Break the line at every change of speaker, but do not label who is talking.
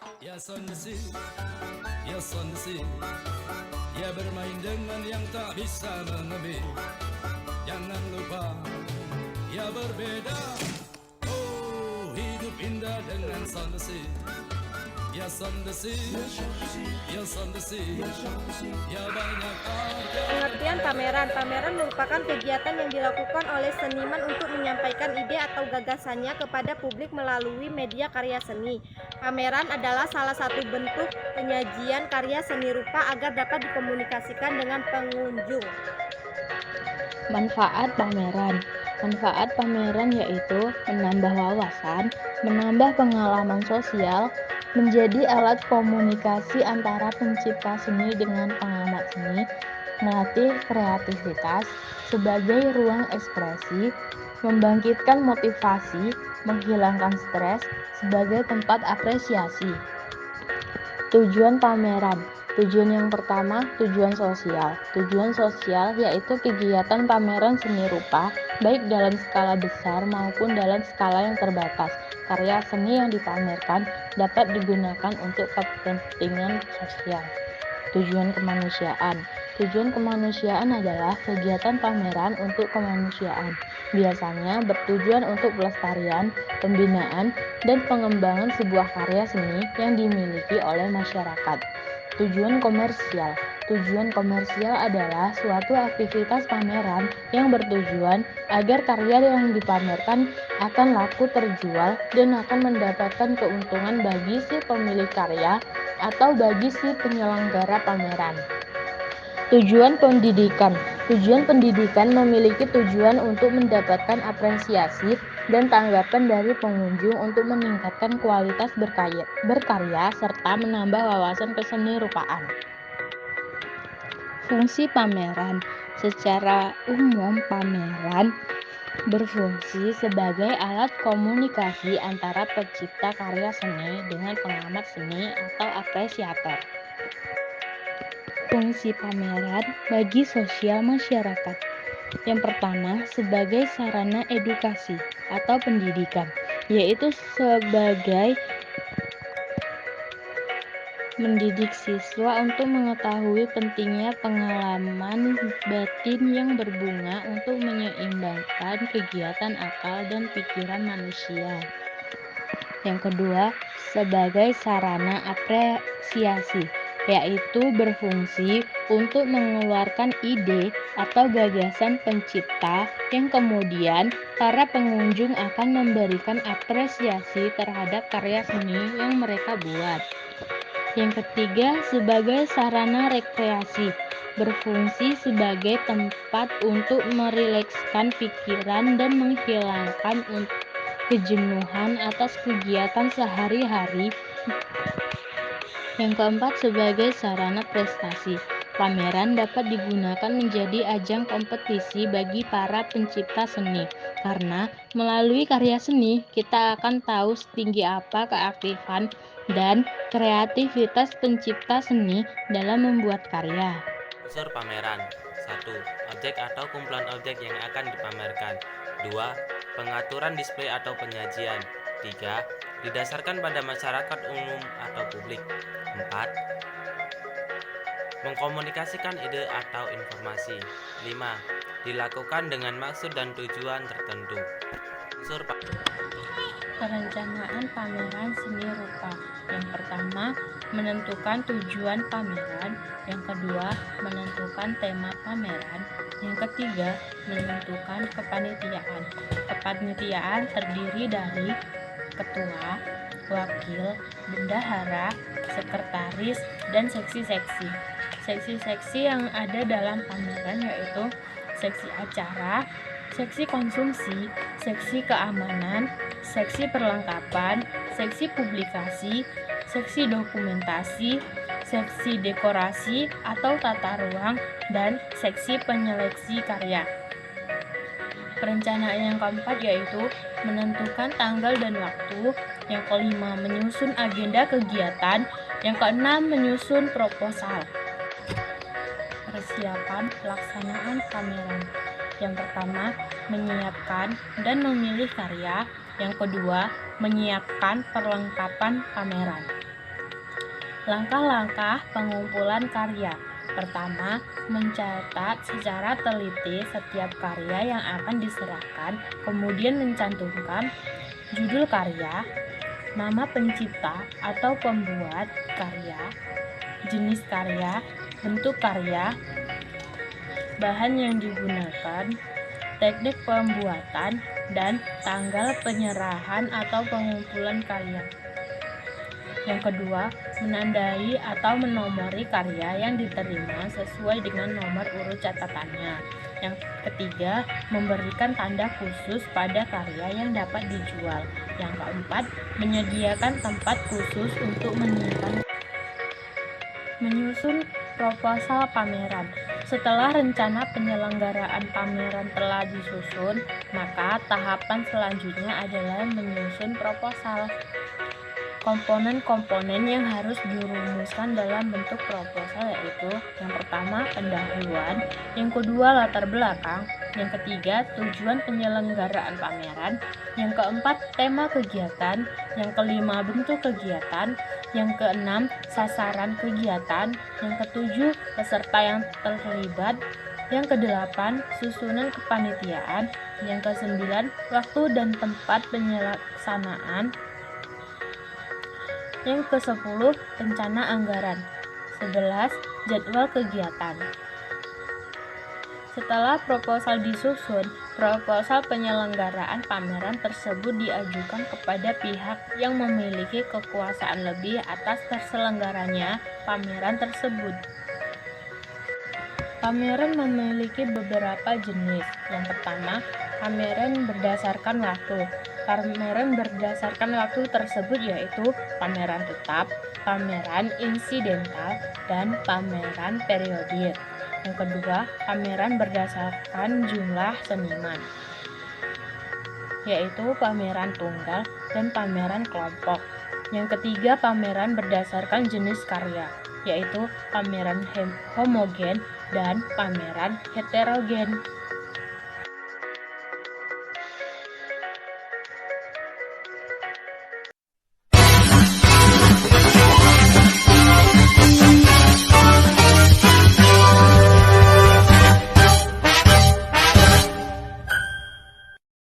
Yes on the sea, yes on the sea. Ya bermain dengan yang tak bisa menebik. Jangan lupa, ya berbeda. Oh, hidup indah dengan on the sea. Yes on the sea, yes on the sea. Ya banyak arti.
Pengertian pameran. Pameran merupakan kegiatan yang dilakukan oleh seniman untuk menyampaikan ide atau gagasannya kepada publik melalui media karya seni. Pameran adalah salah satu bentuk penyajian karya seni rupa agar dapat dikomunikasikan dengan pengunjung.
Manfaat pameran. Manfaat pameran yaitu menambah wawasan, menambah pengalaman sosial, menjadi alat komunikasi antara pencipta seni dengan pengamat seni, melatih kreativitas sebagai ruang ekspresi, membangkitkan motivasi, menghilangkan stres sebagai tempat apresiasi. Tujuan pameran. Tujuan yang pertama, tujuan sosial. Tujuan sosial yaitu kegiatan pameran seni rupa, baik dalam skala besar maupun dalam skala yang terbatas. Karya seni yang dipamerkan dapat digunakan untuk kepentingan sosial. Tujuan kemanusiaan. Tujuan kemanusiaan adalah kegiatan pameran untuk kemanusiaan. Biasanya bertujuan untuk pelestarian, pembinaan, dan pengembangan sebuah karya seni yang dimiliki oleh masyarakat. Tujuan komersial. Tujuan komersial adalah suatu aktivitas pameran yang bertujuan agar karya yang dipamerkan akan laku terjual dan akan mendapatkan keuntungan bagi si pemilik karya atau bagi si penyelenggara pameran. Tujuan pendidikan. Tujuan pendidikan memiliki tujuan untuk mendapatkan apresiasi dan tanggapan dari pengunjung untuk meningkatkan kualitas berkarya serta menambah wawasan kesenirupan. Fungsi pameran. Secara umum, pameran berfungsi sebagai alat komunikasi antara pencipta karya seni dengan pengamat seni atau apresiator. Fungsi pameran bagi sosial masyarakat. Yang pertama, sebagai sarana edukasi atau pendidikan, yaitu sebagai mendidik siswa untuk mengetahui pentingnya pengalaman batin yang berbunga untuk menyeimbangkan kegiatan akal dan pikiran manusia. Yang kedua, sebagai sarana apresiasi, yaitu berfungsi untuk mengeluarkan ide atau gagasan pencipta yang kemudian para pengunjung akan memberikan apresiasi terhadap karya seni yang mereka buat. Yang ketiga, sebagai sarana rekreasi, berfungsi sebagai tempat untuk merilekskan pikiran dan menghilangkan kejenuhan atas kegiatan sehari-hari. Yang keempat, sebagai sarana prestasi. Pameran dapat digunakan menjadi ajang kompetisi bagi para pencipta seni, karena melalui karya seni kita akan tahu setinggi apa keaktifan dan kreativitas pencipta seni dalam membuat karya.
Unsur pameran. 1. Objek atau kumpulan objek yang akan dipamerkan. 2. Pengaturan display atau penyajian. 3. Didasarkan pada masyarakat umum atau publik. 4. Mengkomunikasikan ide atau informasi. 5. Dilakukan dengan maksud dan tujuan tertentu. Unsur
Perencanaan pameran seni rupa. Yang pertama, menentukan tujuan pameran. Yang kedua, menentukan tema pameran. Yang ketiga, menentukan kepanitiaan. Kepanitiaan terdiri dari ketua, wakil, bendahara, sekretaris, dan seksi-seksi. Seksi-seksi yang ada dalam pameran yaitu seksi acara, seksi konsumsi, seksi keamanan, seksi perlengkapan, seksi publikasi, seksi dokumentasi, seksi dekorasi atau tata ruang, dan seksi penyeleksi karya. Perencanaan yang keempat yaitu menentukan tanggal dan waktu. Yang kelima, menyusun agenda kegiatan. Yang keenam, menyusun proposal. Persiapan pelaksanaan pameran. Yang pertama, menyiapkan dan memilih karya. Yang kedua, menyiapkan perlengkapan pameran. Langkah-langkah pengumpulan karya. Pertama, mencatat secara teliti setiap karya yang akan diserahkan, kemudian mencantumkan judul karya, nama pencipta atau pembuat karya, jenis karya, bentuk karya, bahan yang digunakan, teknik pembuatan, dan tanggal penyerahan atau pengumpulan karya. Yang kedua, menandai atau menomori karya yang diterima sesuai dengan nomor urut catatannya. Yang ketiga, memberikan tanda khusus pada karya yang dapat dijual. Yang keempat, menyediakan tempat khusus untuk menyusun proposal pameran. Setelah rencana penyelenggaraan pameran telah disusun, maka tahapan selanjutnya adalah menyusun proposal. Komponen-komponen yang harus dirumuskan dalam bentuk proposal yaitu yang pertama pendahuluan, yang kedua latar belakang, yang ketiga tujuan penyelenggaraan pameran, yang keempat tema kegiatan, yang kelima bentuk kegiatan, yang keenam sasaran kegiatan, yang ketujuh peserta yang terlibat, yang kedelapan susunan kepanitiaan, yang kesembilan waktu dan tempat penyelenggaraan, yang ke-10 rencana anggaran. 11 jadwal kegiatan. Setelah proposal disusun, proposal penyelenggaraan pameran tersebut diajukan kepada pihak yang memiliki kekuasaan lebih atas terselenggaranya pameran tersebut. Pameran memiliki beberapa jenis. Yang pertama, pameran berdasarkan waktu. Pameran berdasarkan waktu tersebut yaitu pameran tetap, pameran insidental, dan pameran periodik. Yang kedua, pameran berdasarkan jumlah seniman, yaitu pameran tunggal dan pameran kelompok. Yang ketiga, pameran berdasarkan jenis karya, yaitu pameran homogen dan pameran heterogen.